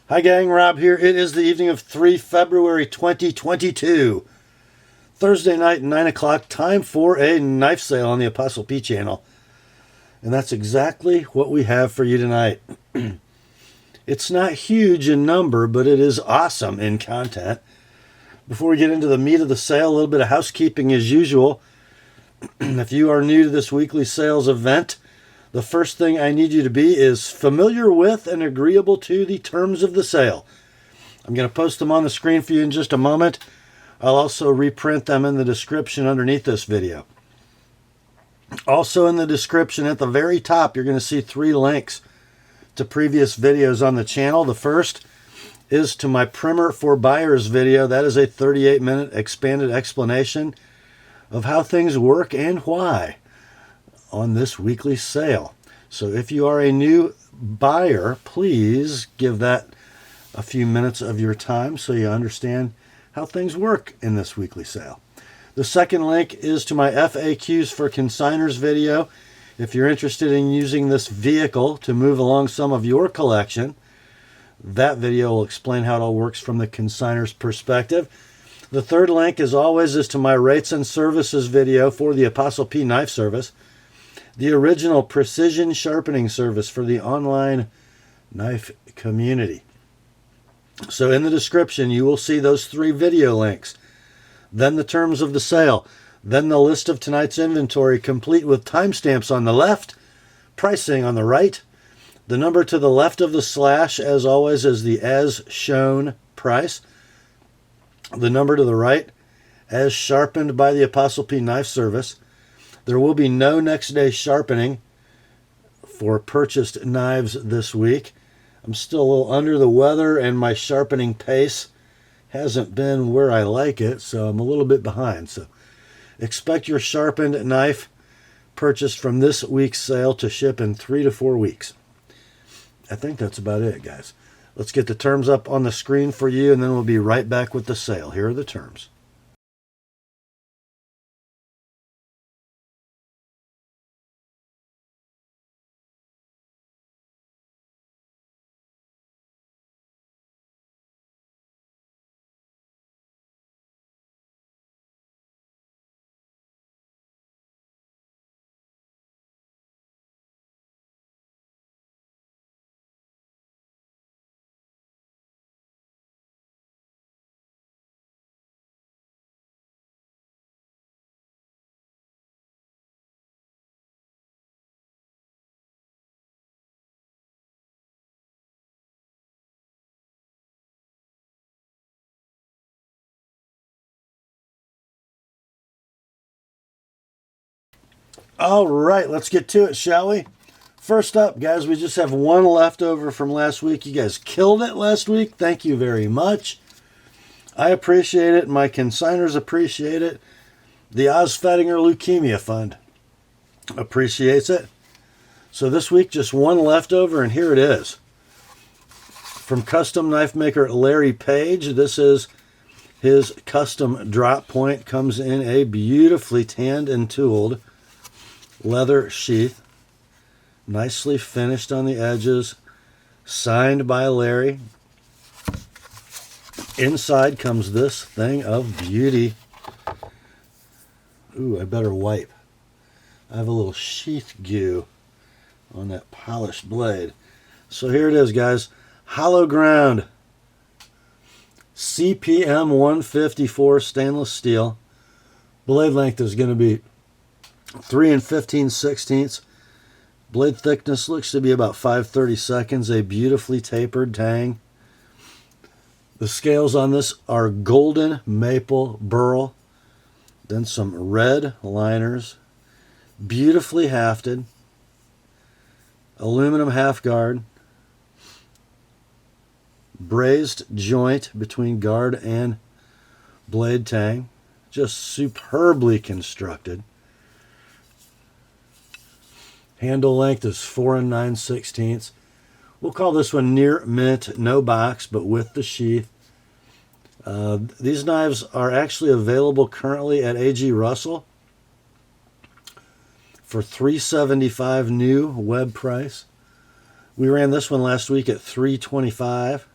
Hi gang, Rob here. It is the evening of 3 February 2022. Thursday night, 9 o'clock, time for a knife sale on the Apostle P channel. And that's exactly what we have for you tonight. It's not huge in number, but it is awesome in content. Before we get into the meat of the sale, a little bit of housekeeping as usual. If you are new to this weekly sales event, the first thing I need you to be is familiar with and agreeable to the terms of the sale. I'm going to post them on the screen for you in just a moment. I'll also reprint them in the description underneath this video. Also in the description at the very top, you're going to see 3 links to previous videos on the channel. The first is to my Primer for Buyers video. That is a 38-minute expanded explanation of how things work and why on this weekly sale. So if you are a new buyer, please give that a few minutes of your time so you understand how things work in this weekly sale. The second link is to my FAQs for Consignors video. If you're interested in using this vehicle to move along some of your collection, that video will explain how it all works from the consignors perspective. The third link, as always, is to my rates and services video for the Apostle P Knife Service, the original precision sharpening service for the online knife community. So in the description, you will see those 3 video links. Then the terms of the sale. Then the list of tonight's inventory, complete with timestamps on the left, pricing on the right. The number to the left of the slash, as always, is the as shown price. The number to the right, as sharpened by the Apostle P Knife Service. There will be no next day sharpening for purchased knives this week. I'm still a little under the weather and my sharpening pace hasn't been where I like it, so I'm a little bit behind. So expect your sharpened knife purchased from this week's sale to ship in 3 to 4 weeks. I think that's about it, guys. Let's get the terms up on the screen for you, and then we'll be right back with the sale. Here are the terms. All right, let's get to it, shall we? First up, guys, we just have one left over from last week. You guys killed it last week. Thank you very much. I appreciate it. My consignors appreciate it. The Osfettinger Leukemia Fund appreciates it. So this week, just one left over, and here it is. From custom knife maker Larry Page, this is his custom drop point. Comes in a beautifully tanned and tooled leather sheath, nicely finished on the edges, signed by Larry. Inside comes this thing of beauty. Ooh, I better wipe. I have a little sheath goo on that polished blade. So here it is, guys. Hollow ground, CPM 154 stainless steel. Blade length is going to be 3 15/16. Blade thickness looks to be about 5/32. A beautifully tapered tang. The scales on this are golden maple burl. Then some red liners. Beautifully hafted. Aluminum half guard. Brazed joint between guard and blade tang. Just superbly constructed. Handle length is 4 9/16. We'll call this one near mint, no box, but with the sheath. These knives are actually available currently at A.G. Russell for $375 new web price. We ran this one last week at $325.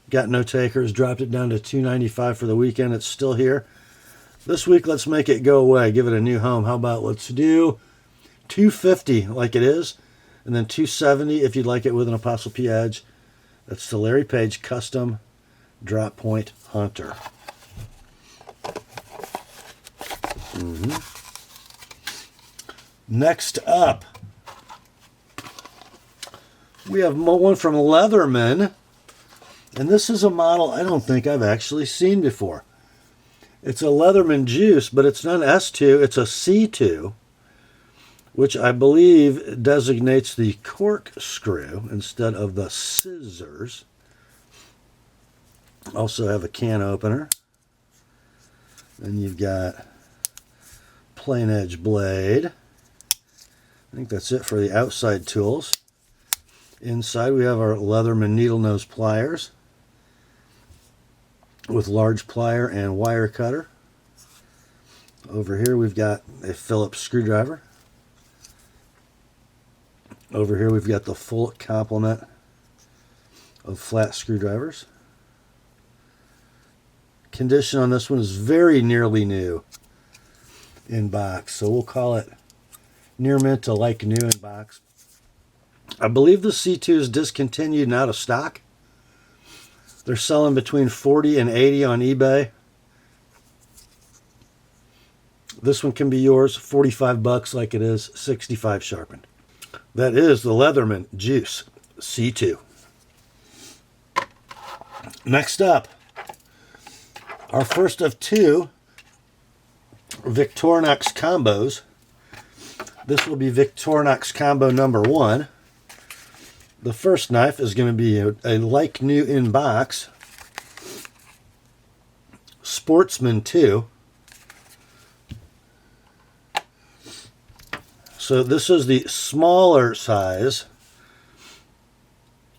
Got no takers. Dropped it down to $2.95 for the weekend. It's still here. This week, let's make it go away. Give it a new home. How about let's do $2.50 like it is, and then $2.70 if you'd like it with an Apostle P edge. That's the Larry Page Custom Drop Point Hunter. Next up, we have one from Leatherman, and this is a model I don't think I've actually seen before. It's a Leatherman juice, but it's not an S2, it's a C2, which I believe designates the corkscrew instead of the scissors. Also have a can opener. Then you've got plain edge blade. I think that's it for the outside tools. Inside we have our Leatherman needle nose pliers with large plier and wire cutter. Over here we've got a Phillips screwdriver. Over here we've got the full complement of flat screwdrivers. Condition on this one is very nearly new in box, so we'll call it near mint to like new in box. I believe the C2 is discontinued and out of stock. They're selling between $40 and $80 on eBay. This one can be yours, $45 like it is, $65 sharpened. That is the Leatherman Juice C2. Next up, our first of two Victorinox combos. This will be Victorinox combo number 1. The first knife is going to be a like new in box Sportsman 2. So this is the smaller size.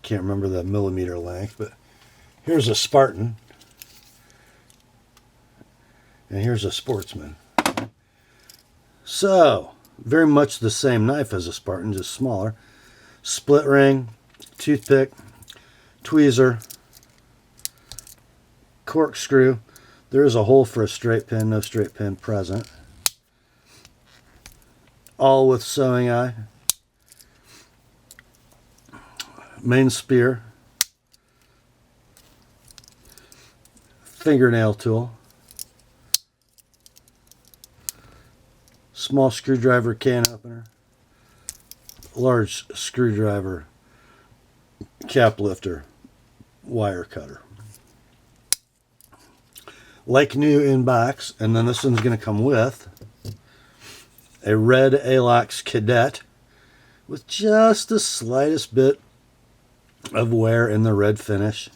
Can't remember the millimeter length, but here's a Spartan. And here's a Sportsman. So, very much the same knife as a Spartan, just smaller. Split ring, toothpick, tweezer, corkscrew. There is a hole for a straight pin, no straight pin present. All with sewing eye. Main spear. Fingernail tool. Small screwdriver can opener. Large screwdriver cap lifter wire cutter. Like new in box, and then this one's going to come with a red Alox Cadet with just the slightest bit of wear in the red finish.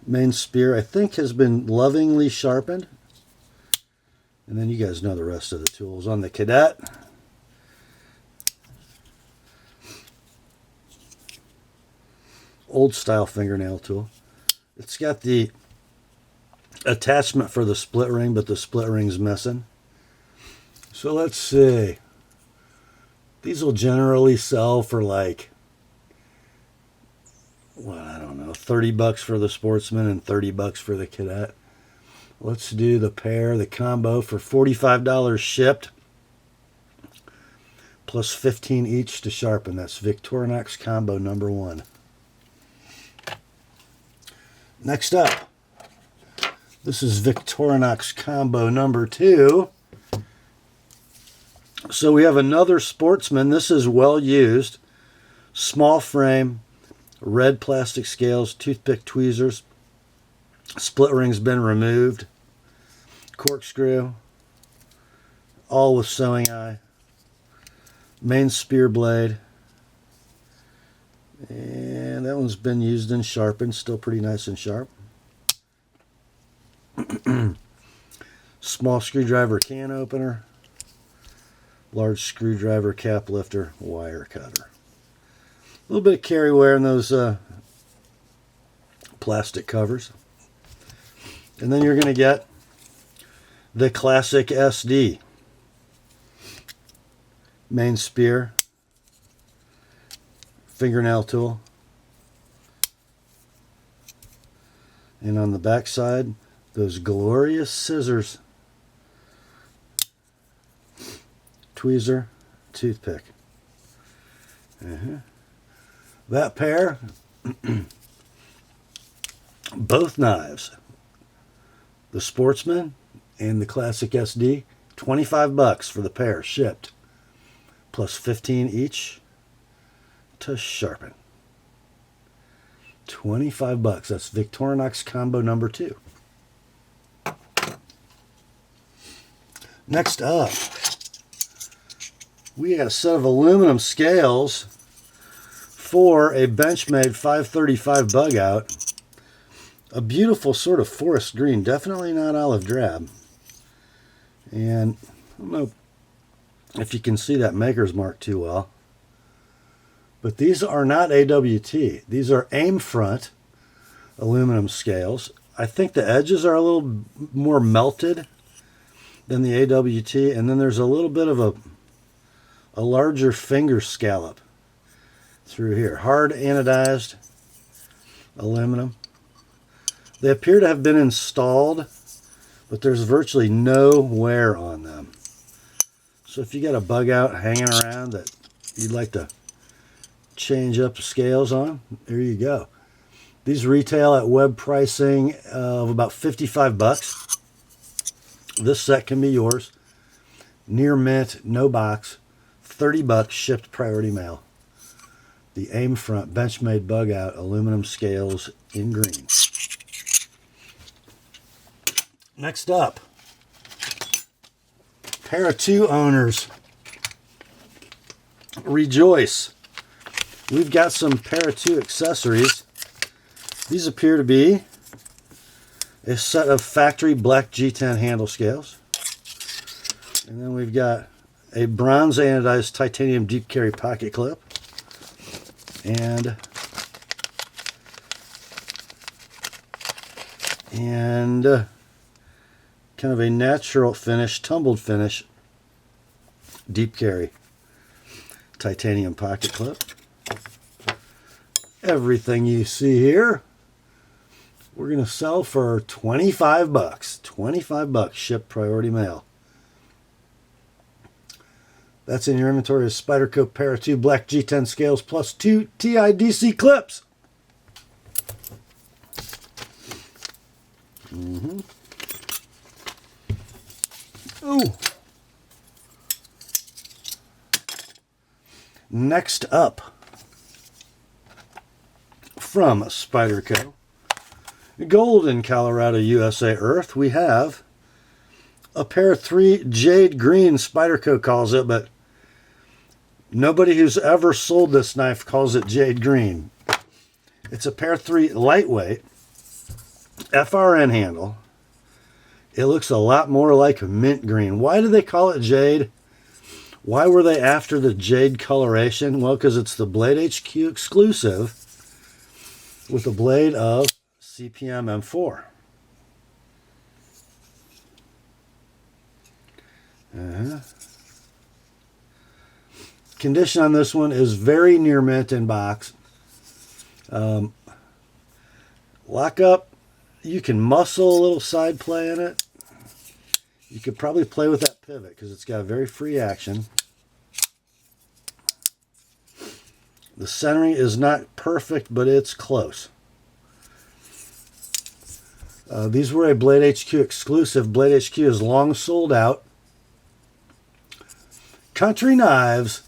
Main spear, I think, has been lovingly sharpened. And then you guys know the rest of the tools on the Cadet. Old style fingernail tool. It's got the attachment for the split ring, but the split ring's missing. So let's see. These will generally sell for like, well, I don't know, $30 for the Sportsman and $30 for the Cadet. Let's do the pair, the combo for $45 shipped, plus $15 each to sharpen. That's Victorinox combo number 1. Next up, this is Victorinox combo number 2. So we have another Sportsman. This is well used. Small frame, red plastic scales, toothpick tweezers. Split ring's been removed. Corkscrew. All with sewing eye. Main spear blade. And that one's been used and sharpened. Still pretty nice and sharp. Small screwdriver can opener. Large screwdriver cap lifter wire cutter. A little bit of carry wear in those plastic covers. And then you're going to get the classic SD. Main spear. Fingernail tool. And on the back side, those glorious scissors. Tweezer, toothpick. That pair, both knives, the Sportsman and the Classic SD, $25 for the pair shipped, plus 15 each to sharpen. $25. That's Victorinox combo number 2. Next up, we got a set of aluminum scales for a Benchmade 535 Bugout. A beautiful sort of forest green, definitely not olive drab. And I don't know if you can see that maker's mark too well. But these are not AWT. These are Aimfront aluminum scales. I think the edges are a little more melted than the AWT. And then there's a little bit of a larger finger scallop through here. Hard anodized aluminum. They appear to have been installed, but there's virtually no wear on them. So if you got a Bugout hanging around that you'd like to change up the scales on, there you go. These retail at web pricing of about $55. This set can be yours. Near mint, no box, $30 shipped priority mail. The Aimfront Benchmade Bugout aluminum scales in green. Next up, pair of 2 owners. Rejoice. We've got some pair of 2 accessories. These appear to be a set of factory black G10 handle scales. And then we've got a bronze anodized titanium deep carry pocket clip. And kind of a natural finish, tumbled finish, deep carry titanium pocket clip. Everything you see here, we're going to sell for $25. $25 shipped priority mail. That's in your inventory of Spyderco pair of 2 black G10 scales plus 2 TIDC clips. Ooh. Next up, from Spyderco, Golden, Colorado, USA Earth, we have a pair of 3 Jade green, Spyderco calls it, but nobody who's ever sold this knife calls it Jade green. It's a pair of 3 lightweight FRN handle. It looks a lot more like mint green. Why do they call it Jade? Why were they after the Jade coloration? Well, because it's the Blade HQ exclusive with a blade of CPM M4. Condition on this one is very near mint in box. Lock up. You can muscle a little side play in it. You could probably play with that pivot because it's got a very free action. The centering is not perfect, but it's close. These were a Blade HQ exclusive. Blade HQ is long sold out. Country Knives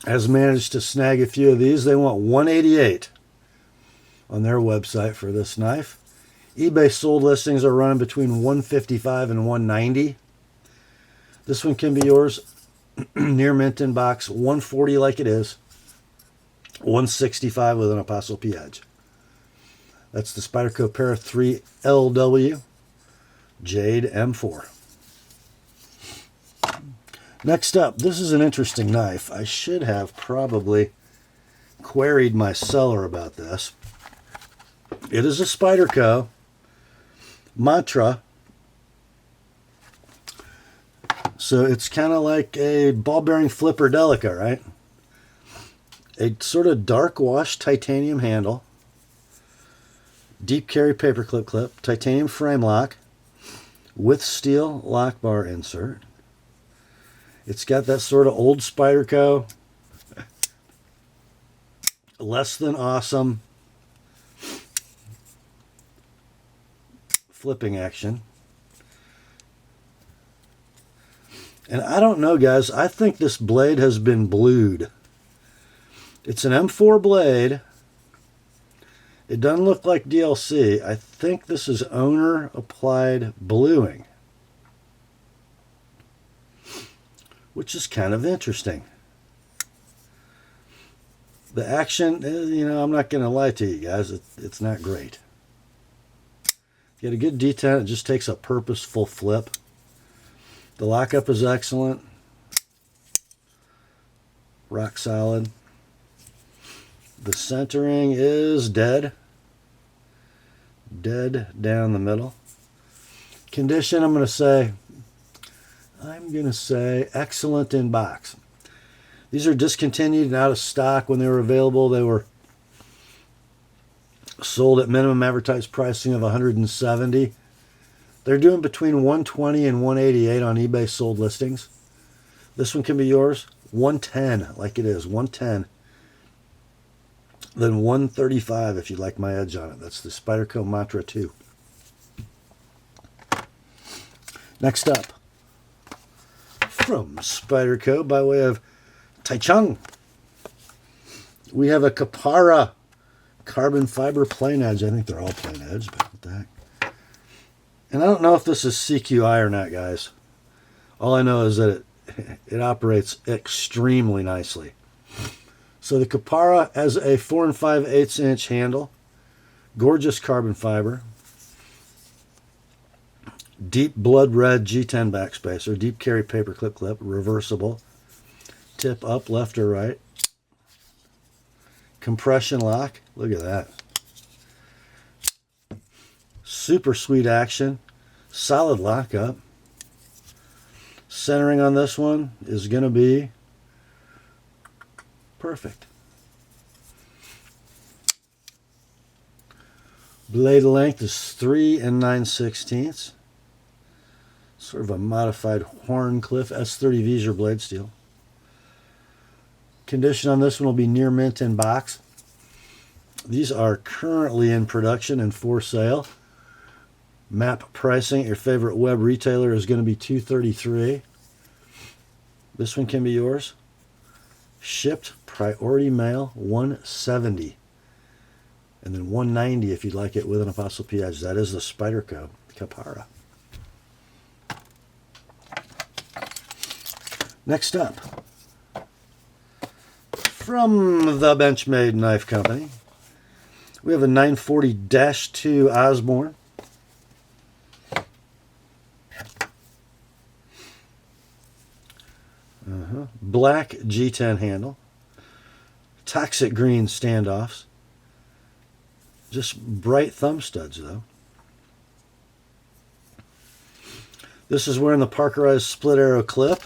has managed to snag a few of these. They want $188 on their website for this knife. eBay sold listings are running between $155 and $190. This one can be yours near mint in box, $140 like it is, $165 with an Apostle P edge. That's the Spyderco pair of 3 LW Jade M4. Next up, this is an interesting knife. I should have probably queried my seller about this. It is a Spyderco Mantra. So it's kind of like a ball bearing flipper Delica, right? A sort of dark wash titanium handle. Deep carry paperclip clip, titanium frame lock with steel lock bar insert. It's got that sort of old Spyderco, less than awesome flipping action. And I don't know, guys. I think this blade has been blued. It's an M4 blade. It doesn't look like DLC. I think this is owner-applied bluing, which is kind of interesting. The action, I'm not going to lie to you guys. It's not great. You get a good detent. It just takes a purposeful flip. The lockup is excellent. Rock solid. The centering is dead. Dead down the middle. Condition, I'm going to say excellent in box. These are discontinued and out of stock. When they were available, they were sold at minimum advertised pricing of $170. They're doing between $120 and $188 on eBay sold listings. This one can be yours. $110, like it is. $110. Then $135 if you like my edge on it. That's the Spyderco Mantra 2. Next up, from Spyderco by way of Taichung, we have a Kapara carbon fiber plain edge. I think they're all plain edge, but what the heck. And I don't know if this is CQI or not, guys. All I know is that it operates extremely nicely. So the Kapara has a 4 5/8 inch handle. Gorgeous carbon fiber. Deep blood red G10 backspacer. Deep carry paperclip clip. Reversible. Tip up left or right. Compression lock. Look at that. Super sweet action. Solid lockup. Centering on this one is going to be perfect. Blade length is 3 9/16. Sort of a modified Horncliffe S30 Visor blade steel. Condition on this one will be near mint in box. These are currently in production and for sale. Map pricing at your favorite web retailer is going to be $233. This one can be yours. Shipped priority mail $170. And then $190 if you'd like it with an ApostleP edge. That is the Spyderco Kapara. Next up, from the Benchmade Knife Company, we have a 940-2 Osborne. Black G10 handle. Toxic green standoffs. Just bright thumb studs, though. This is wearing the Parkerized split arrow clip.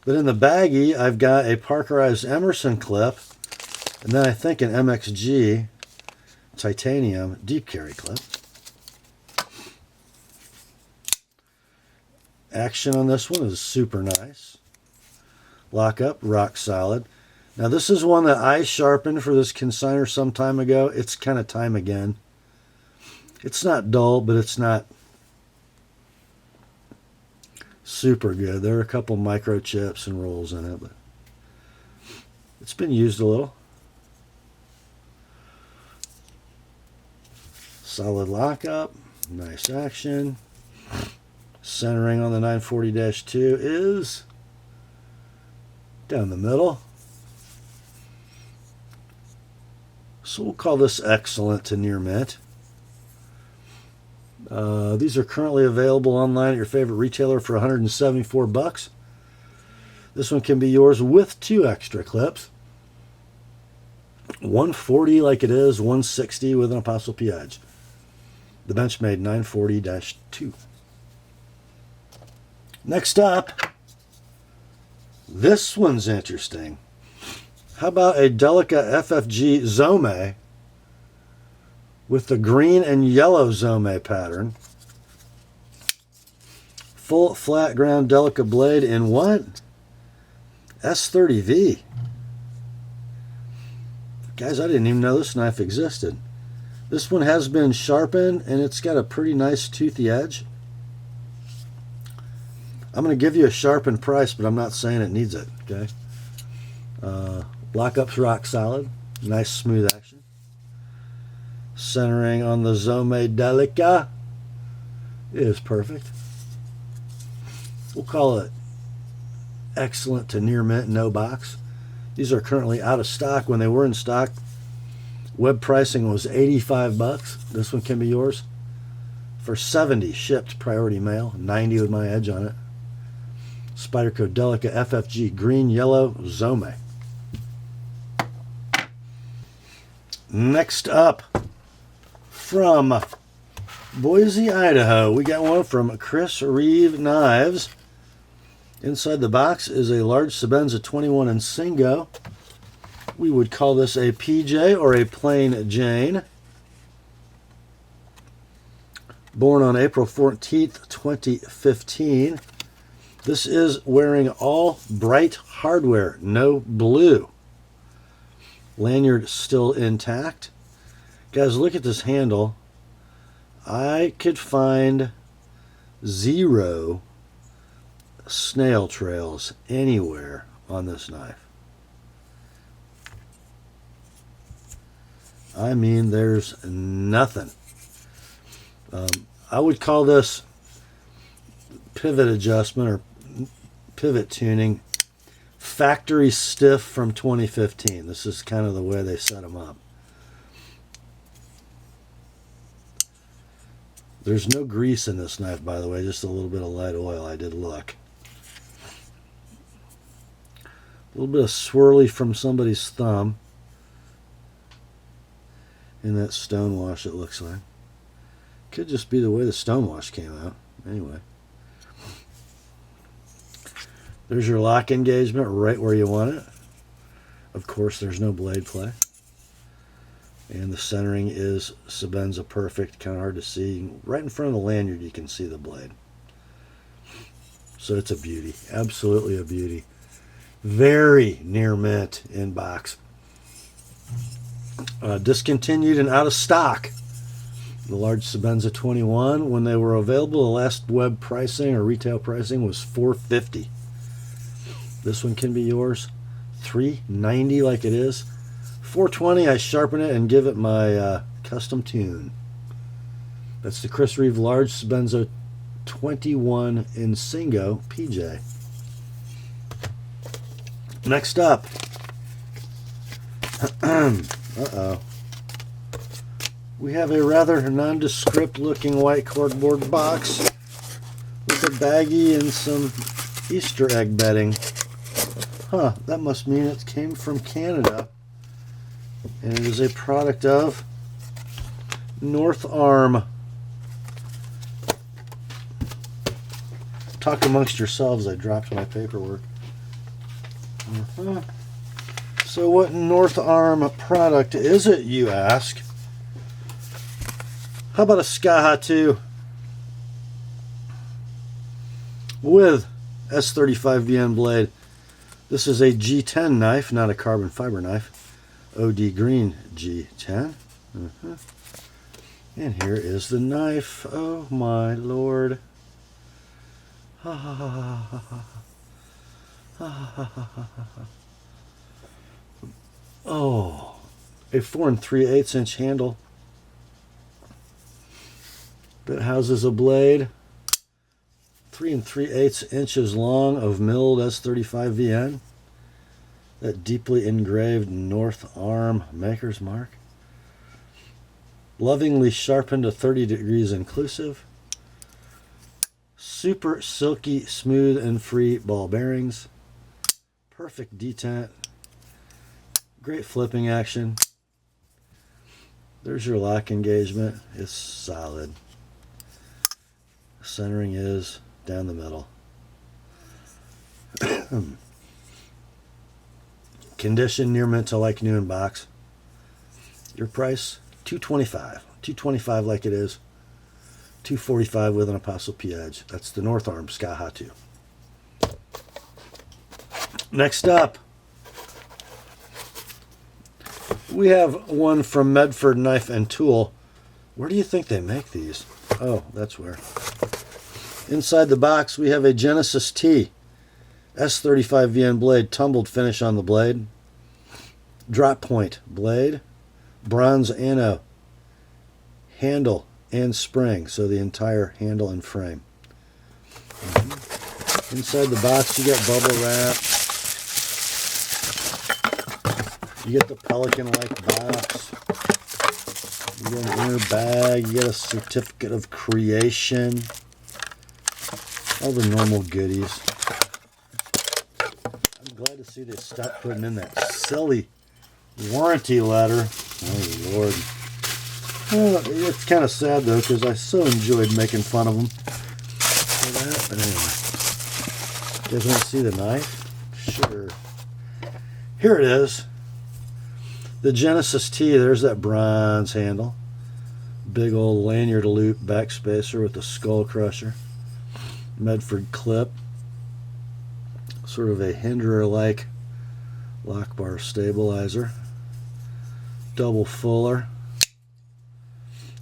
But in the baggie, I've got a Parkerized Emerson clip. And then I think an MXG titanium deep carry clip. Action on this one is super nice. Lockup, rock solid. Now this is one that I sharpened for this consignor some time ago. It's kind of time again. It's not dull, but it's not super good. There are a couple microchips and rolls in it, but it's been used a little. Solid lockup, nice action. Centering on the 940-2 is down the middle. So we'll call this excellent to near mint. These are currently available online at your favorite retailer for $174. This one can be yours with 2 extra clips. $140 like it is, $160 with an ApostleP edge. The Benchmade 940-2. Next up, this one's interesting. How about a Delica FFG Zome with the green and yellow Zome pattern. Full flat ground Delica blade in what? S30V. Guys, I didn't even know this knife existed. This one has been sharpened and it's got a pretty nice toothy edge. I'm going to give you a sharpened price, but I'm not saying it needs it, okay? Lockup's rock solid. Nice smooth action. Centering on the Zome Delica is perfect. We'll call it excellent to near mint, no box. These are currently out of stock. When they were in stock, web pricing was $85. This one can be yours for $70 shipped priority mail, $90 with my edge on it. Spyderco Delica FFG green yellow Zome. Next up, from Boise, Idaho, we got one from Chris Reeve Knives. Inside the box is a large Sebenza 21 Insingo. We would call this a PJ or a plain Jane. Born on April 14th, 2015. This is wearing all bright hardware, no blue. Lanyard still intact. Guys, look at this handle. I could find 0 snail trails anywhere on this knife. I mean, there's nothing. I would call this pivot adjustment or pivot tuning factory stiff from 2015. This is kind of the way they set them up. There's no grease in this knife, by the way, just a little bit of light oil. I did look. A little bit of swirly from somebody's thumb in that stonewash, it looks like. Could just be the way the stonewash came out. Anyway. There's your lock engagement right where you want it. Of course, there's no blade play. And the centering is Sebenza perfect. Kind of hard to see. Right in front of the lanyard, you can see the blade. So it's a beauty. Absolutely a beauty. Very near mint in box. Discontinued and out of stock. The large Sebenza 21, when they were available, the last web pricing or retail pricing was $450. This one can be yours. $390 like it is. $420, I sharpen it and give it my custom tune. That's the Chris Reeve large Sebenza 21 Insingo PJ. Next up. Uh-oh. We have a rather nondescript looking white cardboard box with a baggie and some Easter egg bedding. Huh, that must mean it came from Canada. And it is a product of North Arm. Talk amongst yourselves, I dropped my paperwork. So what North Arm product is it, you ask? How about a Skaha 2 with S35VN blade? This is a G10 knife, not a carbon fiber knife. OD green G10. And here is the knife. Oh my lord. Oh, a 4 3/8 inch handle that houses a blade 3 3/8 inches long of milled S35VN. That deeply engraved North Arm maker's mark. Lovingly sharpened to 30 degrees inclusive. Super silky, smooth, and free ball bearings. Perfect detent. Great flipping action. There's your lock engagement. It's solid. Centering is down the middle. Condition near mint to like new in box. Your price $225. 225 like it is. 245 with an Apostle P edge. That's the North Arm Skaha 2. Next up, we have one from Medford Knife and Tool. Where do you think they make these? Oh, that's where. Inside the box, we have a Genesis T S35 VN blade, tumbled finish on the blade. Drop point blade, bronze ano, handle and spring, so the entire handle and frame. Inside the box, you get bubble wrap. You get the Pelican-like box. You get an inner bag. You get a certificate of creation. All the normal goodies. I'm glad to see they stopped putting in that silly warranty letter. Oh, Lord. Well, it's kind of sad, though, because I so enjoyed making fun of them. But anyway. You guys want to see the knife? Sure. Here it is. The Genesis T, there's that bronze handle. Big old lanyard loop backspacer with the skull crusher. Medford clip. Sort of a hinderer-like lock bar stabilizer. Double fuller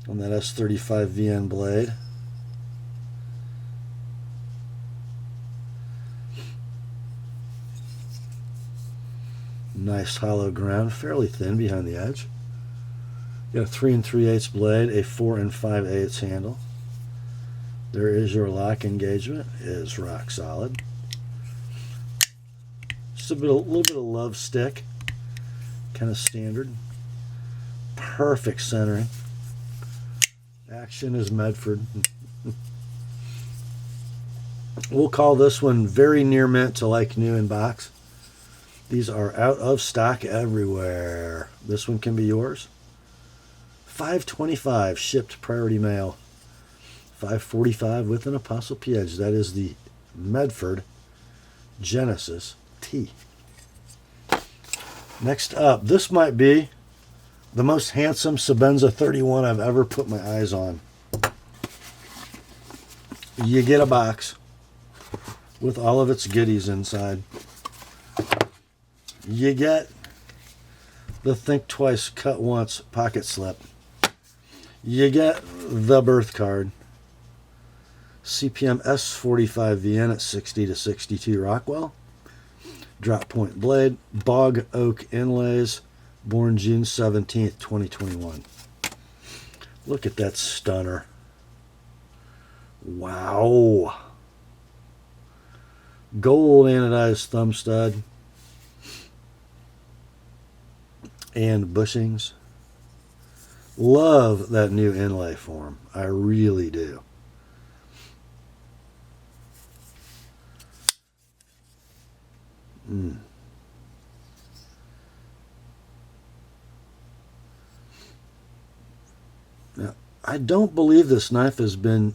on that S35 VN blade. Nice hollow ground, fairly thin behind the edge. You got a 3 3/8 blade, a 4 5/8 handle. There is your lock engagement. It is rock solid. Just a little bit of love stick, kind of standard. Perfect centering. Action is Medford. We'll call this one very near mint to like new in box. These are out of stock everywhere. This one can be yours. $5.25 shipped priority mail. $5.45 with an Apostle P edge. That is the Medford Genesis T. Next up, this might be the most handsome Sebenza 31 I've ever put my eyes on. You get a box with all of its goodies inside. You get the Think Twice, Cut Once pocket slip. You get the birth card. CPM S45 VN at 60 to 62 Rockwell. Drop point blade. Bog oak inlays. Born June 17th, 2021. Look at that stunner. Wow. Gold anodized thumb stud. And bushings. Love that new inlay form. I really do. Now, I don't believe this knife has been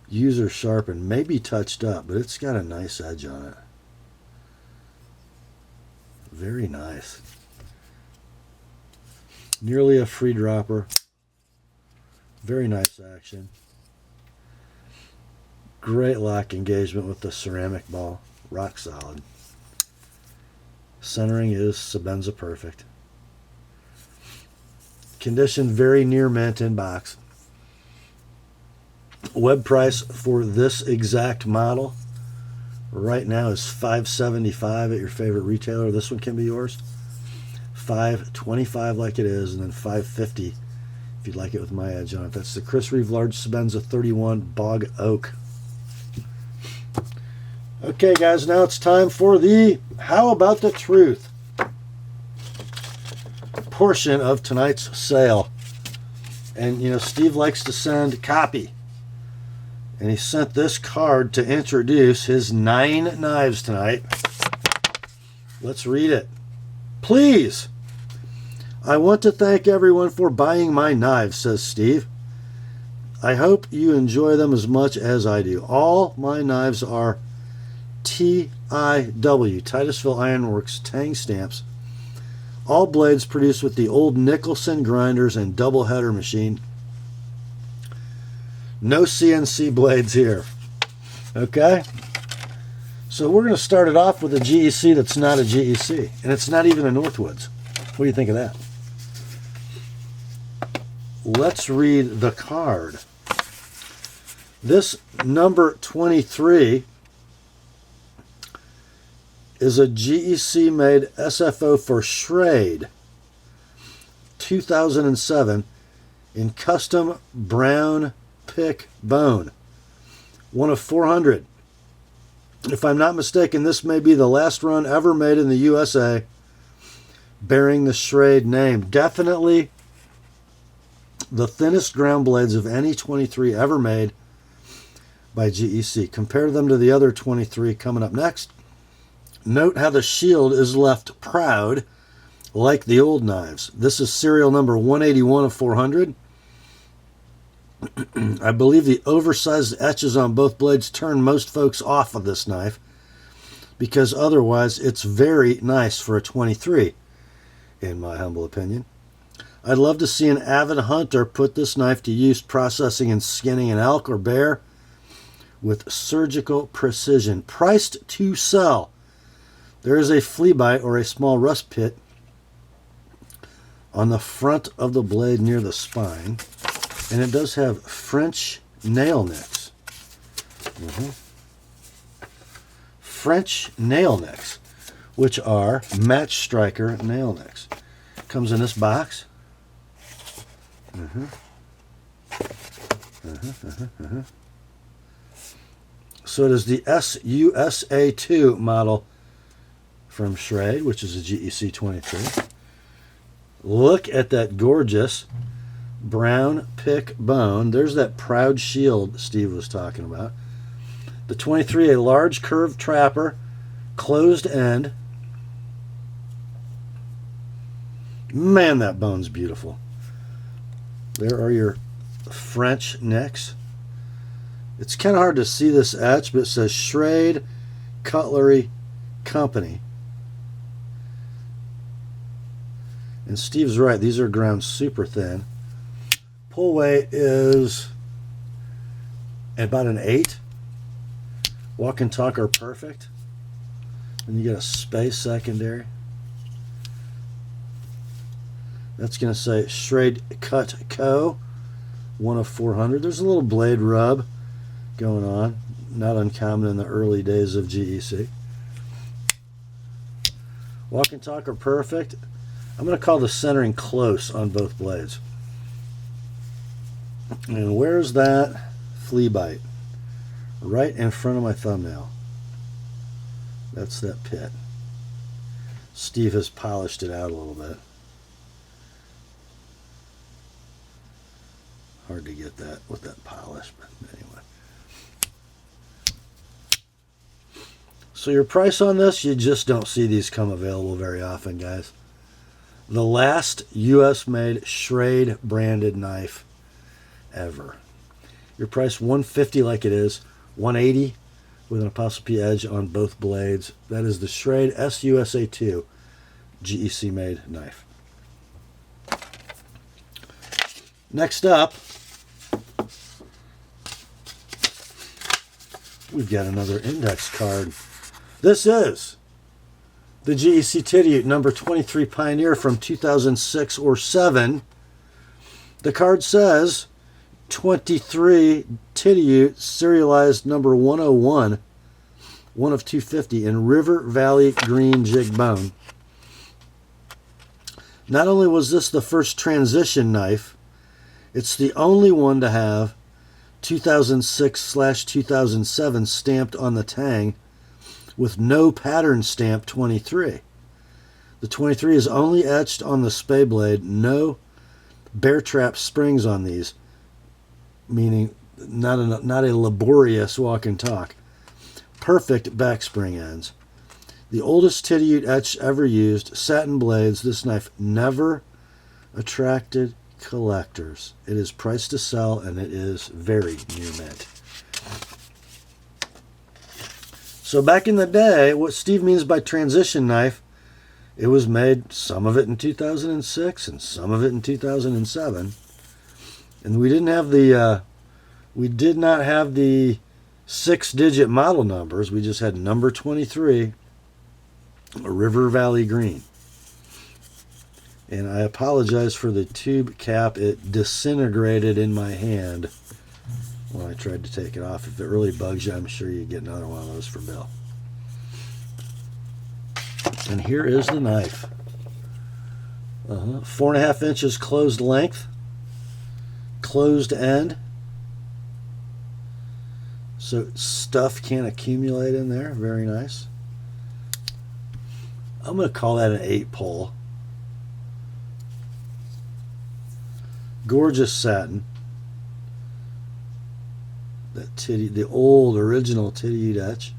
user sharpened, maybe touched up, but it's got a nice edge on it. Very nice. Nearly a free dropper. Very nice action. Great lock engagement with the ceramic ball. Rock solid. Centering is Sebenza perfect. Condition very near mint in box. Web price for this exact model right now is $5.75 at your favorite retailer. This one can be yours. $5.25 like it is, and then $5.50 if you'd like it with my edge on it. That's the Chris Reeve Large Sebenza 31 Bog Oak. Okay, guys, now it's time for the How About the Truth portion of tonight's sale. And, you know, Steve likes to send copy. And he sent this card to introduce his 9 knives tonight. Let's read it. Please, I want to thank everyone for buying my knives, says Steve. I hope you enjoy them as much as I do. All my knives are TIW, Titusville Ironworks tang stamps. All blades produced with the old Nicholson grinders and double header machine. No CNC blades here. Okay? So we're going to start it off with a GEC that's not a GEC. And it's not even a Northwoods. What do you think of that? Let's read the card. This number 23 is a GEC made SFO for Schrade, 2007, in custom brown pick bone. One of 400. If I'm not mistaken, this may be the last run ever made in the USA bearing the Schrade name. Definitely the thinnest ground blades of any 23 ever made by GEC. Compare them to the other 23 coming up next. Note how the shield is left proud, like the old knives. This is serial number 181 of 400. I believe the oversized etches on both blades turn most folks off of this knife, because otherwise it's very nice for a 23, in my humble opinion. I'd love to see an avid hunter put this knife to use processing and skinning an elk or bear with surgical precision. Priced to sell. There is a flea bite or a small rust pit on the front of the blade near the spine, and it does have French nail nicks. French nail nicks, which are match striker nail nicks. Comes in this box. So it is the SUSA2 model from Schrade, which is a GEC 23. Look at that gorgeous brown pick bone. There's that proud shield Steve was talking about. The 23, a large curved trapper, closed end. Man, that bone's beautiful. There are your French necks. It's kind of hard to see this etch, but it says Schrade Cutlery Company. And Steve's right, these are ground super thin. Pull weight is about an 8. Walk and talk are perfect. And you get a space secondary. That's going to say Schrade Cut Co. 1 of 400. There's a little blade rub going on. Not uncommon in the early days of GEC. Walk and talk are perfect. I'm going to call the centering close on both blades. And where's that flea bite? Right in front of my thumbnail. That's that pit. Steve has polished it out a little bit. Hard to get that with that polish, but anyway. So your price on this, you just don't see these come available very often, guys. The last US-made Schrade branded knife ever. Your price $150 like it is, $180 with an Apostle P edge on both blades. That is the Schrade SUSA2 GEC made knife. Next up, we've got another index card. This is the GEC Tidioute number 23 Pioneer from 2006 or 7. The card says 23 Tidioute serialized number 101, 1 of 250 in River Valley green jig bone. Not only was this the first transition knife, it's the only one to have 2006/2007 stamped on the tang with no pattern stamp 23. The 23 is only etched on the spay blade, no bear trap springs on these, meaning not a laborious walk and talk. Perfect backspring ends. The oldest Tidioute etch ever used, satin blades. This knife never attracted collectors. It is priced to sell, and it is very near mint. So back in the day, what Steve means by transition knife, it was made, some of it in 2006 and some of it in 2007. And we didn't have the We did not have the 6-digit model numbers. We just had number 23, a River Valley green. And I apologize for the tube cap. It disintegrated in my hand when I tried to take it off. If it really bugs you, I'm sure you get another one of those for Bill. And here is the knife. 4.5 inches closed length, closed end, so stuff can't accumulate in there. Very nice. I'm going to call that an 8-pull. Gorgeous satin. The old original Tidioute etch.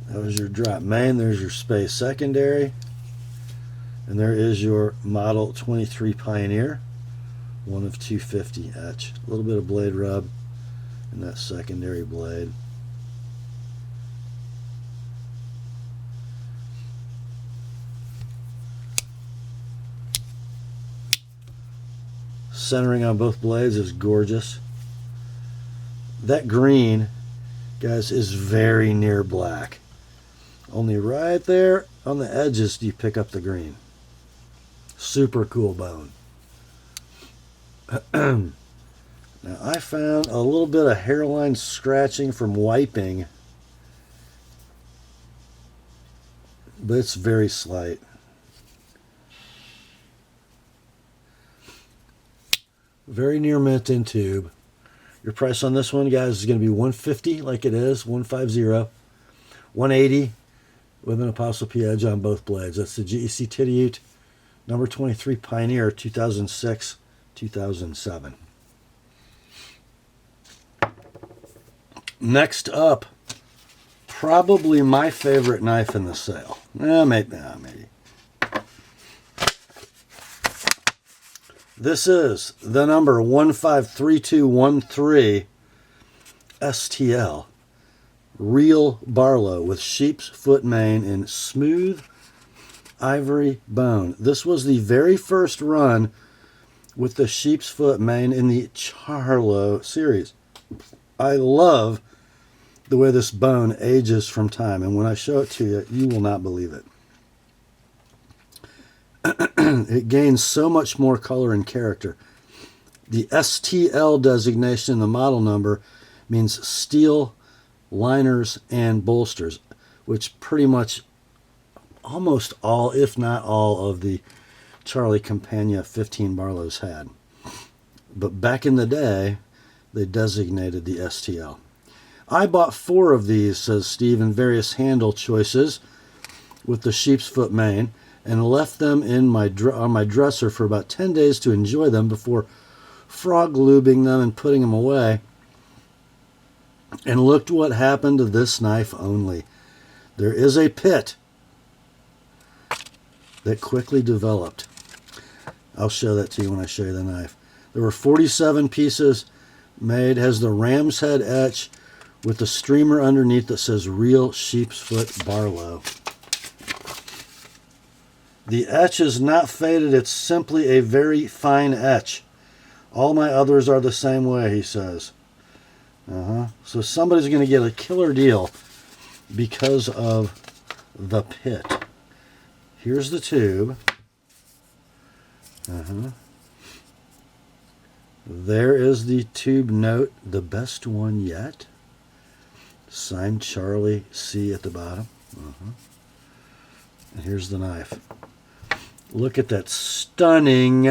That was your drop main. There's your space secondary. And there is your model 23 Pioneer. 1 of 250 etch. A little bit of blade rub in that secondary blade. Centering on both blades is gorgeous. That green, guys, is very near black. Only right there on the edges do you pick up the green. Super cool bone. Now I found a little bit of hairline scratching from wiping, but it's very slight. Very near mint in tube. Your price on this one, guys, is going to be $150 like it is, $150. $180 with an Apostle P edge on both blades. That's the GEC Tidioute number 23 Pioneer 2006-2007. Next up, probably my favorite knife in the sale. Maybe. This is the number 153213 STL Real Barlow with sheep's foot mane in smooth ivory bone. This was the very first run with the sheep's foot mane in the Charlo series. I love the way this bone ages from time, and when I show it to you, you will not believe it. It gains so much more color and character. The STL designation in the model number means steel liners and bolsters, which pretty much almost all, if not all, of the Charlie Campagna 15 Barlows had. But back in the day, they designated the STL. I bought 4 of these, says Steve, in various handle choices with the sheep's foot mane, and left them in on my dresser for about 10 days to enjoy them before frog lubing them and putting them away. And looked what happened to this knife only. There is a pit that quickly developed. I'll show that to you when I show you the knife. There were 47 pieces made. Has the ram's head etch with the streamer underneath that says Real Sheep's Foot Barlow. The etch is not faded. It's simply a very fine etch. All my others are the same way, he says. So somebody's going to get a killer deal because of the pit. Here's the tube. There is the tube note, the best one yet. Signed Charlie C at the bottom. And here's the knife. Look at that stunning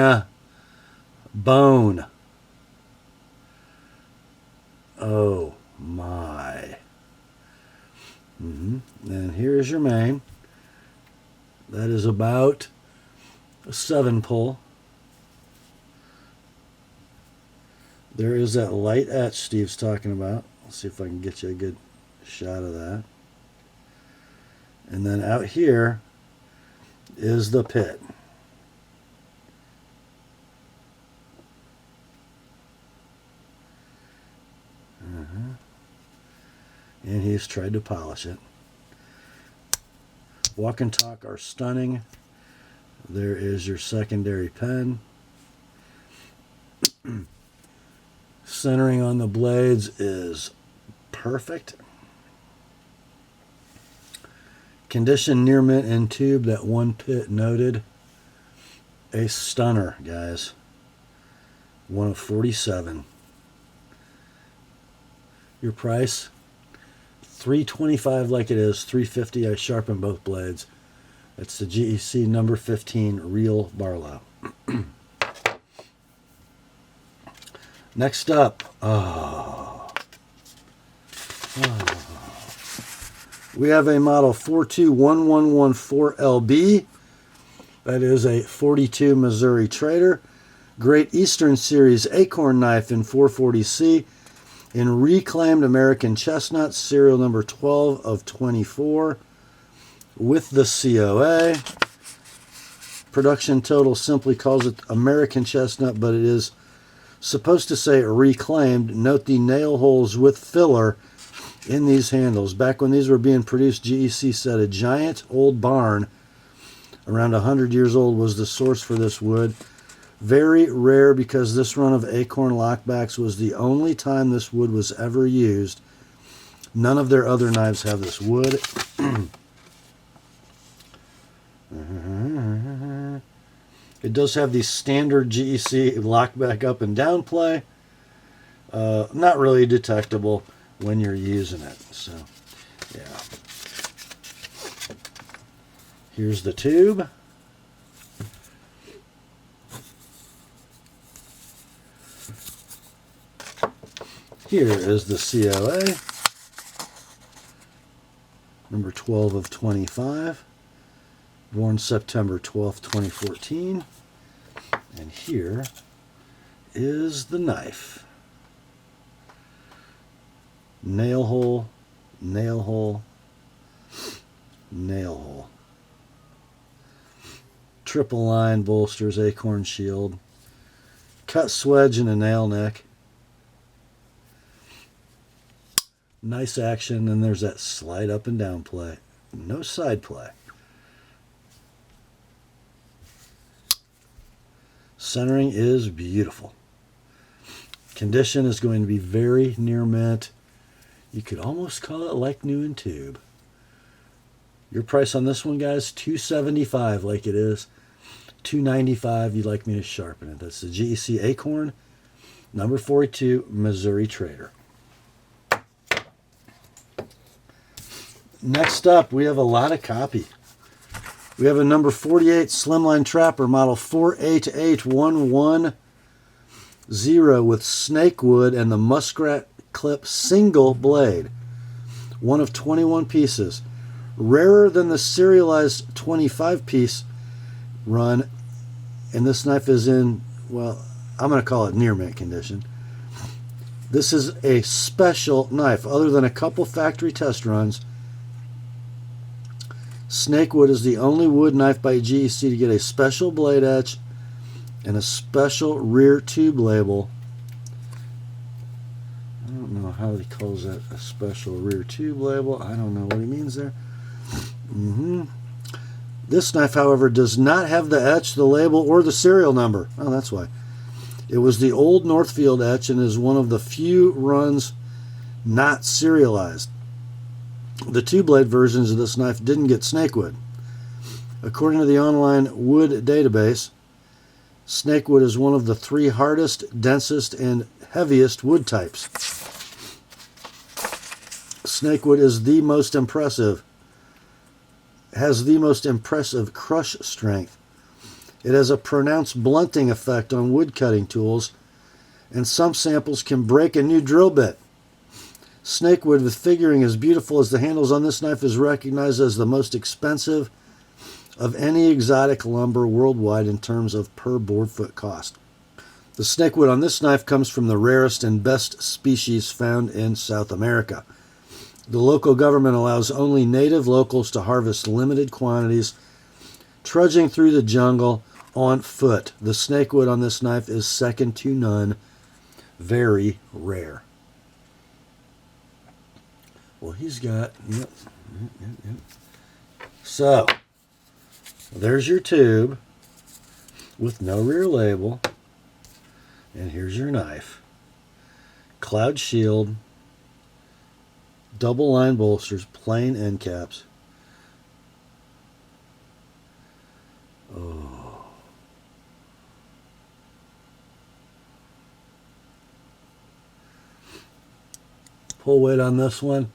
bone. Oh my. And here is your mane. That is about a 7-pull. There is that light etch Steve's talking about. Let's see if I can get you a good shot of that. And then out here is the pit. And he's tried to polish it. Walk and Talk are stunning. There is your secondary pen. Centering on the blades is perfect. Condition near mint in tube, that one pit noted. A stunner, guys. One of 47. Your price, $325 like it is, $350. I sharpen both blades. It's the GEC number 15 Real Barlow. Next up, we have a model 421114LB. That is a 42 Missouri Trader. Great Eastern Series Acorn knife in 440C in reclaimed American chestnut, serial number 12 of 24 with the COA. Production total simply calls it American chestnut, but it is supposed to say reclaimed. Note the nail holes with filler in these handles. Back when these were being produced, GEC said a giant old barn around 100 years old was the source for this wood. Very rare, because this run of Acorn lockbacks was the only time this wood was ever used. None of their other knives have this wood. It does have the standard GEC lockback up and down play. Not really detectable when you're using it. So, yeah. Here's the tube. Here is the COA, number 12 of 25, born September 12th, 2014. And here is the knife. Nail hole, nail hole, nail hole. Triple line bolsters, Acorn shield. Cut swedge and a nail neck. Nice action, and there's that slide up and down play. No side play. Centering is beautiful. Condition is going to be very near mint. You could almost call it like new in tube. Your price on this one, guys, $275 like it is. $295, you'd like me to sharpen it. That's the GEC Acorn, number 42, Missouri Trader. Next up, we have a lot of copy. We have a number 48 Slimline Trapper, model 4881110 with snakewood and the muskrat clip single blade. One of 21 pieces. Rarer than the serialized 25-piece run, and this knife is in, well, I'm going to call it near mint condition. This is a special knife. Other than a couple factory test runs, Snakewood is the only wood knife by GEC to get a special blade etch and a special rear tube label. I don't know how he calls that a special rear tube label. I don't know what he means there. This knife, however, does not have the etch, the label, or the serial number. Oh, that's why. It was the old Northfield etch and is one of the few runs not serialized. The two-blade versions of this knife didn't get snakewood. According to the online wood database, snakewood is one of the 3 hardest, densest, and heaviest wood types. Snakewood is the most impressive, has the most impressive crush strength. It has a pronounced blunting effect on wood cutting tools, and some samples can break a new drill bit. Snakewood with figuring as beautiful as the handles on this knife is recognized as the most expensive of any exotic lumber worldwide in terms of per board foot cost. The snakewood on this knife comes from the rarest and best species found in South America. The local government allows only native locals to harvest limited quantities, trudging through the jungle on foot. The snakewood on this knife is second to none. Very rare. Well, he's got, yep. So, there's your tube. with no rear label. And here's your knife. Cloud shield, double line bolsters, plain end caps. Oh. Pull weight on this one,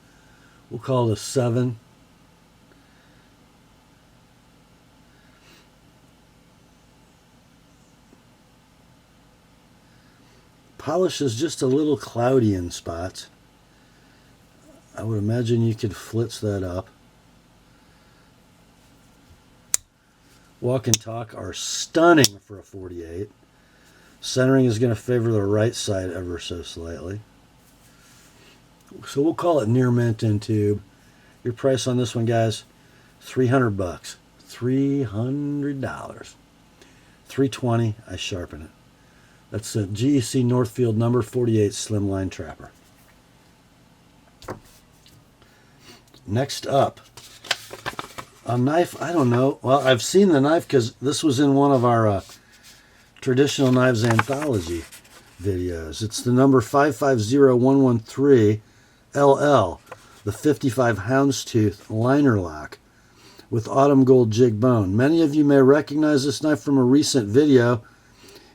we'll call it a 7. Polish is just a little cloudy in spots. I would imagine you could flitz that up. Walk and talk are stunning for a 48. Centering is going to favor the right side ever so slightly. So we'll call it near mint in tube. Your price on this one, guys, $300. $300. $320. I sharpen it. That's a GEC Northfield number 48 Slimline Trapper. Next up, a knife, I don't know. Well, I've seen the knife because this was in one of our traditional knives anthology videos. It's the number 550113 LL, the 55 houndstooth liner lock with autumn gold jig bone. Many of you may recognize this knife from a recent video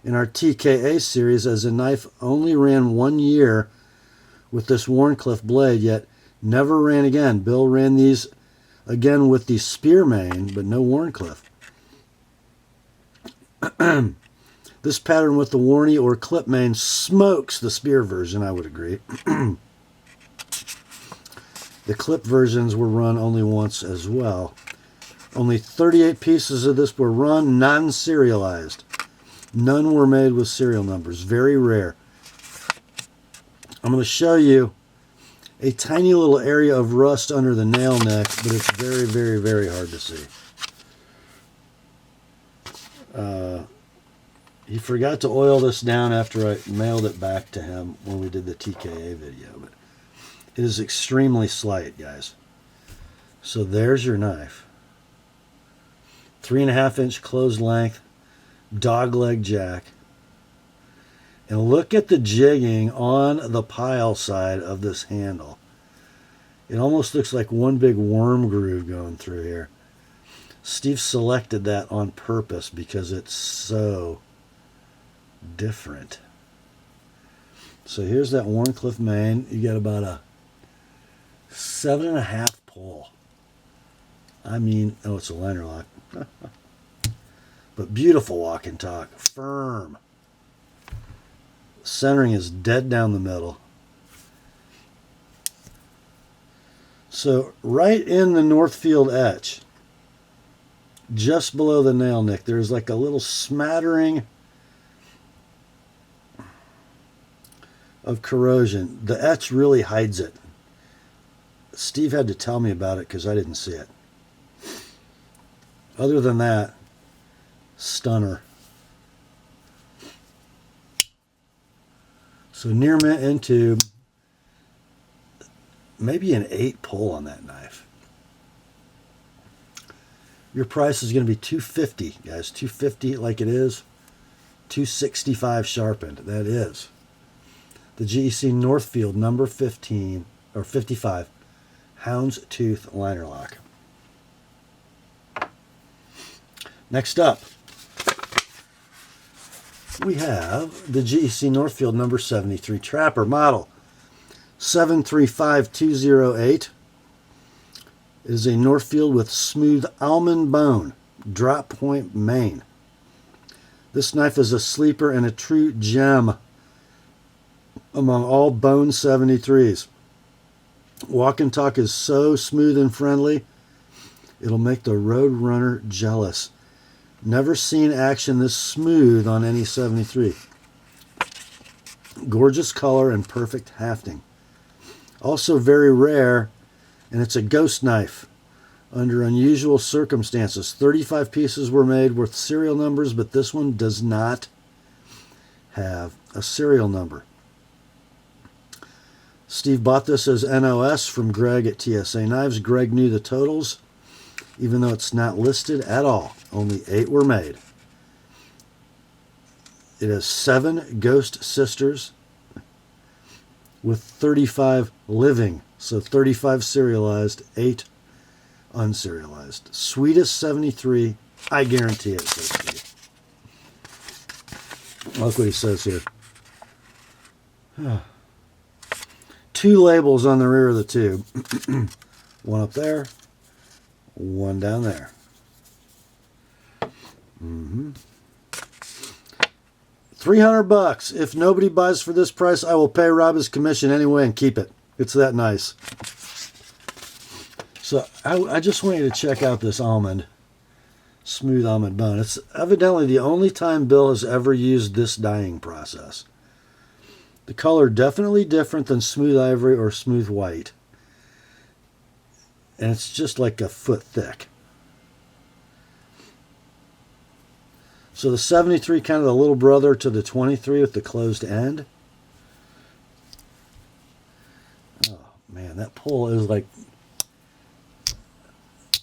in our TKA series, as a knife only ran 1 year with this Wharncliffe blade, yet never ran again. Bill ran these again with the spear main, but no Wharncliffe. This pattern with the Warney or clip main smokes the spear version, I would agree. The clip versions were run only once as well. Only 38 pieces of this were run, non-serialized. None were made with serial numbers. Very rare. I'm going to show you a tiny little area of rust under the nail neck, but it's very, very, very hard to see. He forgot to oil this down after I mailed it back to him when we did the TKA video, but it is extremely slight, guys. So there's your knife. 3.5-inch closed length, dogleg jack. And look at the jigging on the pile side of this handle. It almost looks like one big worm groove going through here. Steve selected that on purpose because it's so different. So here's that Wharncliffe main. You got about a 7.5 pull. I mean, oh, it's a liner lock. But beautiful walk and talk. Firm. Centering is dead down the middle. So right in the Northfield etch, just below the nail nick, there's like a little smattering of corrosion. The etch really hides it. Steve had to tell me about it because I didn't see it. Other than that, stunner. So near mint in tube, maybe an 8 pull on that knife. Your price is going to be $250, guys. $250 like it is. $265 sharpened. That is the GEC Northfield number 15 or 55 houndstooth liner lock. Next up, we have the GEC Northfield number 73 Trapper model 735208. It is a Northfield with smooth almond bone, drop point main. This knife is a sleeper and a true gem among all bone 73s. Walk and talk is so smooth and friendly, it'll make the road runner jealous. Never seen action this smooth on any 73. Gorgeous color and perfect hafting. Also very rare, and it's a ghost knife under unusual circumstances. 35 pieces were made with serial numbers, but this one does not have a serial number. Steve bought this as NOS from Greg at TSA Knives. Greg knew the totals, even though it's not listed at all. Only 8 were made. It has 7 ghost sisters with 35 living. So 35 serialized, 8 unserialized. Sweetest 73, I guarantee it says sweet. Look what he says here. 2 labels on the rear of the tube. One up there, one down there. $300. If nobody buys for this price, I will pay Rob his commission anyway and keep it. It's that nice. So I just want you to check out this almond, smooth almond bone. It's evidently the only time Bill has ever used this dyeing process. The color definitely different than smooth ivory or smooth white. And it's just like a foot thick. So the 73 kind of the little brother to the 23 with the closed end. Oh man, that pull is like,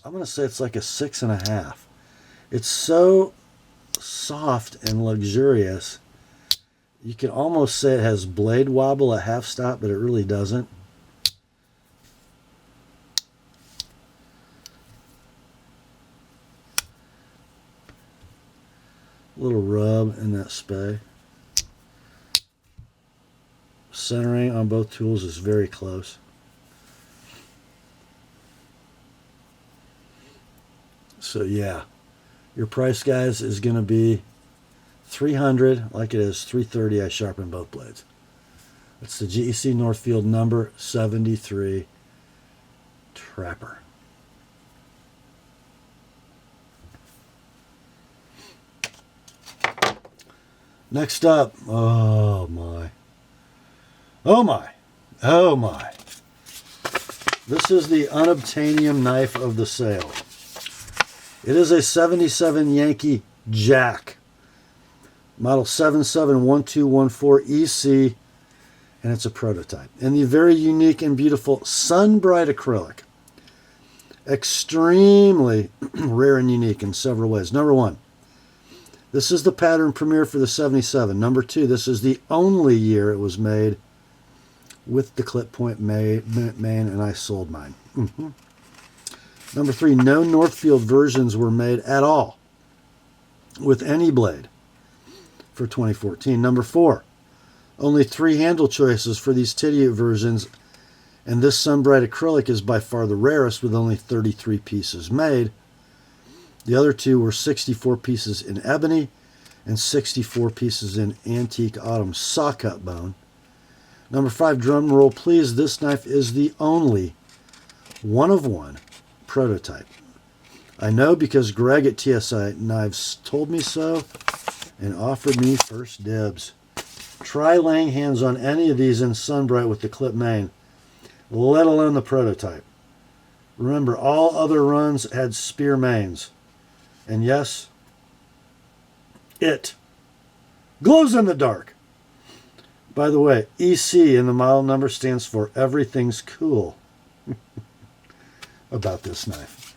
I'm going to say it's like a 6.5. It's so soft and luxurious. You can almost say it has blade wobble at half stop, but it really doesn't. Little rub in that spay. Centering on both tools is very close. So yeah, your price, guys, is going to be $300, like it is $330. I sharpen both blades. It's the GEC Northfield number 73 Trapper. Next up, oh my. This is the unobtainium knife of the sale. It is a 77 Yankee Jack, model 771214 EC, and it's a prototype. And the very unique and beautiful Sun Bright acrylic. Extremely rare and unique in several ways. Number 1, this is the pattern premiere for the 77. Number 2, this is the only year it was made with the clip point main, and I sold mine. Number 3, no Northfield versions were made at all with any blade for 2014. Number 4, only 3 handle choices for these Tidioute versions, and this Sunbright acrylic is by far the rarest with only 33 pieces made. The other 2 were 64 pieces in ebony and 64 pieces in antique autumn saw-cut bone. Number 5, drum roll please, this knife is the only one-of-one prototype. I know because Greg at TSI Knives told me so and offered me first dibs. Try laying hands on any of these in Sunbright with the clip main, let alone the prototype. Remember, all other runs had spear mains. And yes, it glows in the dark. By the way, EC in the model number stands for everything's cool about this knife.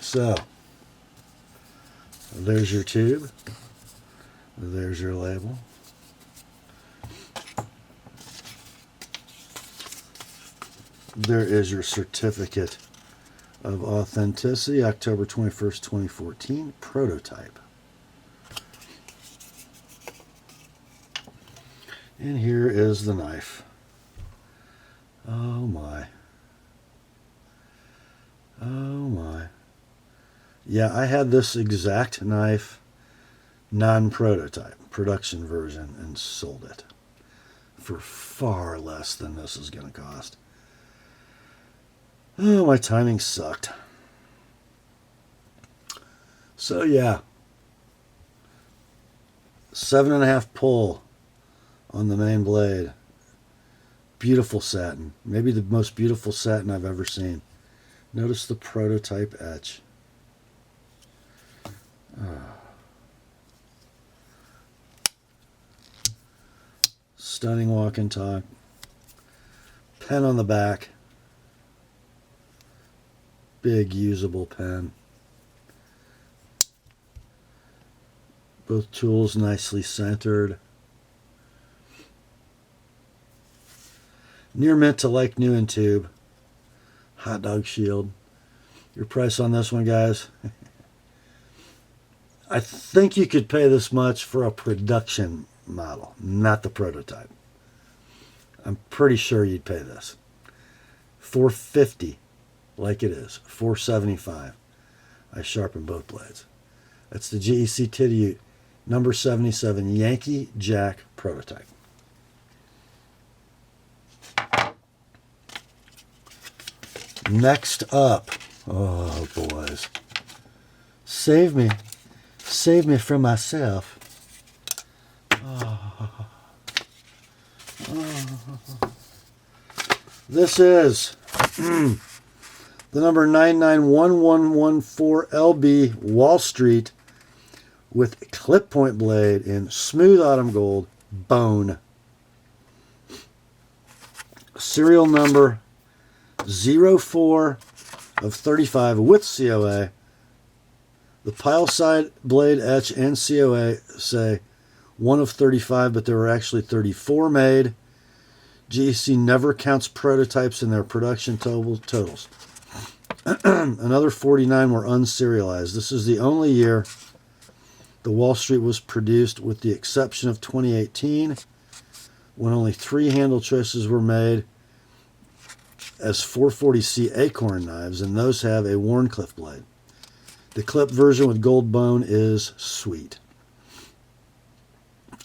So, there's your tube. There's your label. There is your certificate of authenticity, October 21st, 2014, prototype. And here is the knife. Oh my. Oh my. Yeah, I had this exact knife, non-prototype, production version, and sold it for far less than this is going to cost. Oh, my timing sucked. So yeah, 7.5 pull on the main blade. Beautiful satin. Maybe the most beautiful satin I've ever seen. Notice the prototype etch. Stunning walk and talk. Pen on the back. Big usable pen. Both tools nicely centered. Near mint to like new in tube. Hot dog shield. Your price on this one, guys? I think you could pay this much for a production model, not the prototype. I'm pretty sure you'd pay this. $450, like it is. $475. I sharpen both blades. That's the GEC Tidioute number 77 Yankee Jack prototype. Next up, oh boys, save me from myself. This is the number 991114LB Wall Street with clip point blade in smooth autumn gold bone. Serial number 04 of 35 with COA. The pile side blade etch and COA say 1 of 35, but there were actually 34 made. GEC never counts prototypes in their production totals. Another 49 were unserialized. This is the only year the Wall Street was produced, with the exception of 2018, when only 3 handle choices were made as 440C Acorn knives, and those have a worn clip blade. The clip version with gold bone is sweet.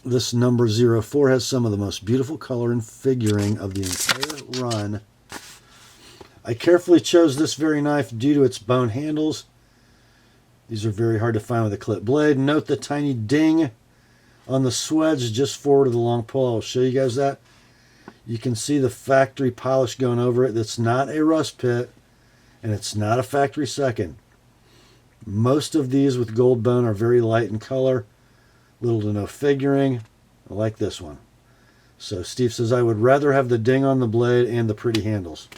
This number 04 has some of the most beautiful color and figuring of the entire run. I carefully chose this very knife due to its bone handles. These are very hard to find with a clip blade. Note the tiny ding on the swedge just forward of the long pole. I'll show you guys that. You can see the factory polish going over it. That's not a rust pit, and it's not a factory second. Most of these with gold bone are very light in color, little to no figuring. I like this one. So Steve says, I would rather have the ding on the blade and the pretty handles.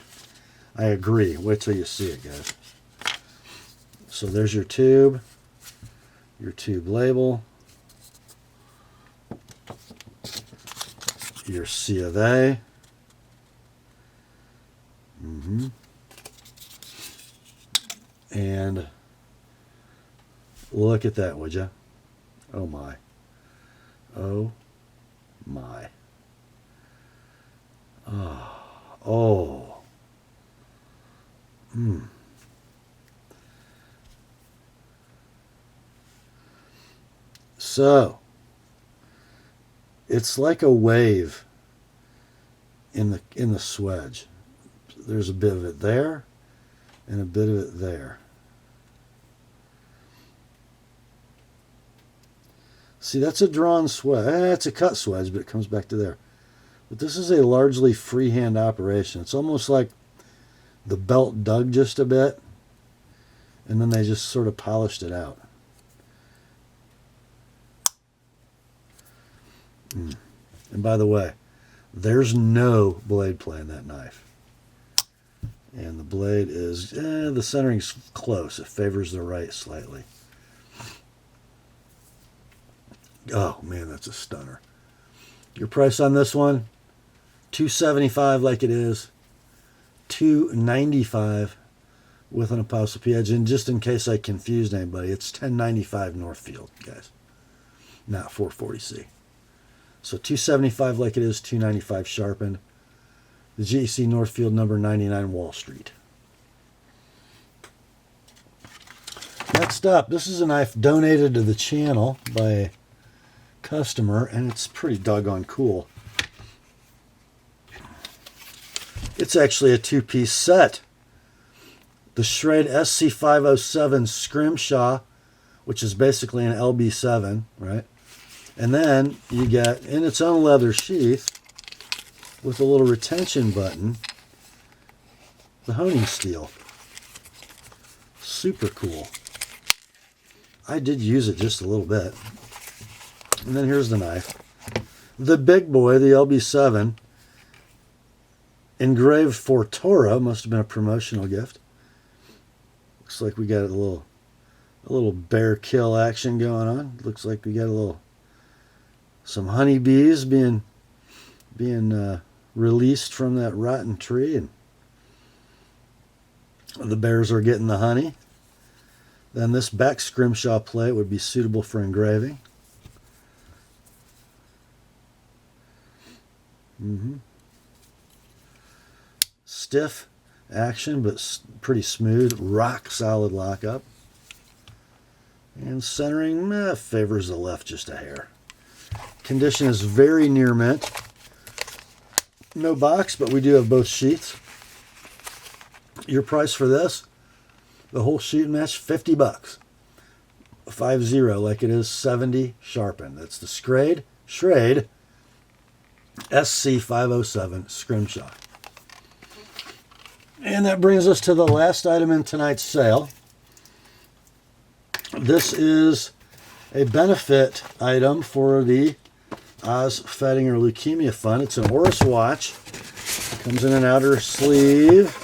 I agree. Wait till you see it, guys. So there's your tube label, your C of A. And look at that, would you? Oh my. Oh my. Oh. So it's like a wave in the swedge. There's a bit of it there and a bit of it there. See, that's a drawn swedge. It's a cut swedge, but it comes back to there. But this is a largely freehand operation. It's almost like the belt dug just a bit, and then they just sort of polished it out. And by the way, there's no blade play in that knife. And the blade is, the centering's close. It favors the right slightly. Oh man, that's a stunner. Your price on this one, $275 like it is, $295 with an Apostle P edge. And just in case I confused anybody, it's $1095 Northfield, guys, not 440C. So $275 like it is, $295 sharpened. The GEC Northfield number 99 Wall Street. Next up, this is a knife donated to the channel by a customer, and it's pretty doggone cool. It's actually a 2-piece set. The Schrade SC507 Scrimshaw, which is basically an LB7, right? And then you get, in its own leather sheath, with a little retention button, the honing steel. Super cool. I did use it just a little bit. And then here's the knife. The big boy, the LB7, engraved for Torah, must have been a promotional gift. Looks like we got a little A little bear kill action going on. Looks like we got some honeybees being released from that rotten tree, and the bears are getting the honey. Then this back scrimshaw plate would be suitable for engraving. Stiff action, but pretty smooth, rock solid lockup. And centering favors the left just a hair. Condition is very near mint. No box, but we do have both sheets. Your price for this, the whole sheet mesh, $50. 50, like it is 70 sharpened. That's the Schrade SC507 scrimshaw. And that brings us to the last item in tonight's sale. This is a benefit item for the Oz Fettinger Leukemia Fund. It's an Oris watch. Comes in an outer sleeve.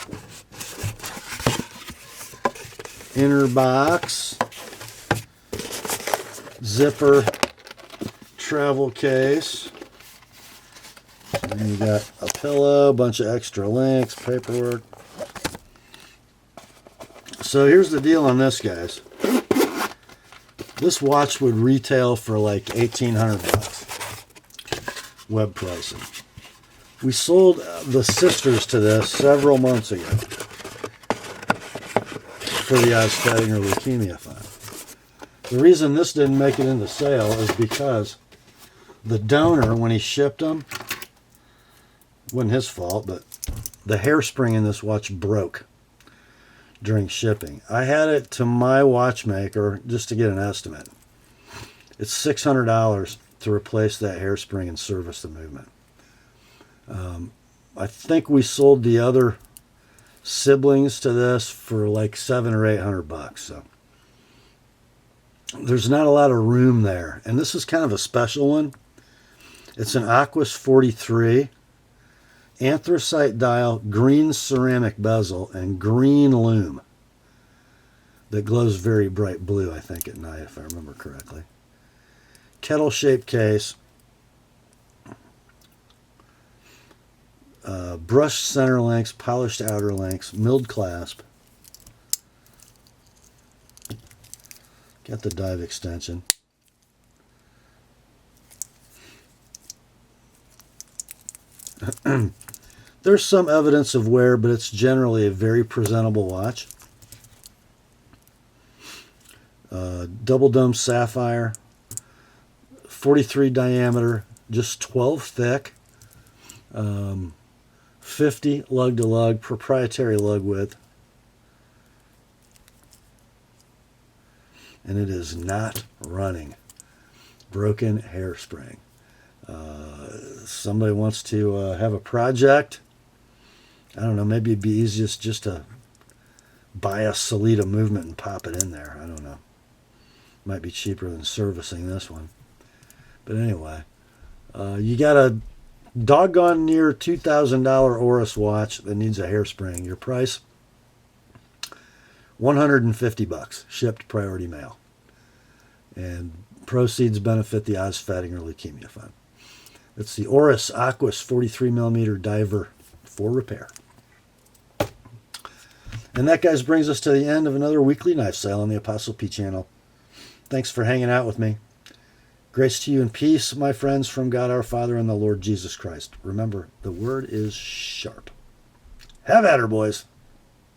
Inner box. Zipper. Travel case. And you got a pillow, a bunch of extra links, paperwork. So here's the deal on this, guys. This watch would retail for like $1,800 web pricing. We sold the sisters to this several months ago for the Oz Fettinger Leukemia Fund. The reason this didn't make it into sale is because the donor, when he shipped them, wasn't his fault, but the hairspring in this watch broke during shipping. I had it to my watchmaker just to get an estimate. It's $600 to replace that hairspring and service the movement. I think we sold the other siblings to this for like $700 or $800. So there's not a lot of room there. And this is kind of a special one. It's an Aquas 43. Anthracite dial, green ceramic bezel, and green lume that glows very bright blue, I think, at night, if I remember correctly. Kettle-shaped case. Brushed center links, polished outer links, milled clasp. Got the dive extension. There's some evidence of wear, but it's generally a very presentable watch. Double dome sapphire, 43 diameter, just 12 thick, 50 lug to lug, proprietary lug width. And it is not running. Broken hairspring. Somebody wants to have a project. I don't know, maybe it'd be easiest just to buy a Solita movement and pop it in there. I don't know. Might be cheaper than servicing this one. But anyway, you got a doggone near $2,000 Oris watch that needs a hairspring. Your price, $150, shipped priority mail. And proceeds benefit the Oz Fettinger Leukemia Fund. It's the Oris Aquas 43mm diver for repair. And that, guys, brings us to the end of another weekly knife sale on the Apostle P channel. Thanks for hanging out with me. Grace to you and peace, my friends, from God our Father and the Lord Jesus Christ. Remember, the word is sharp. Have at her, boys.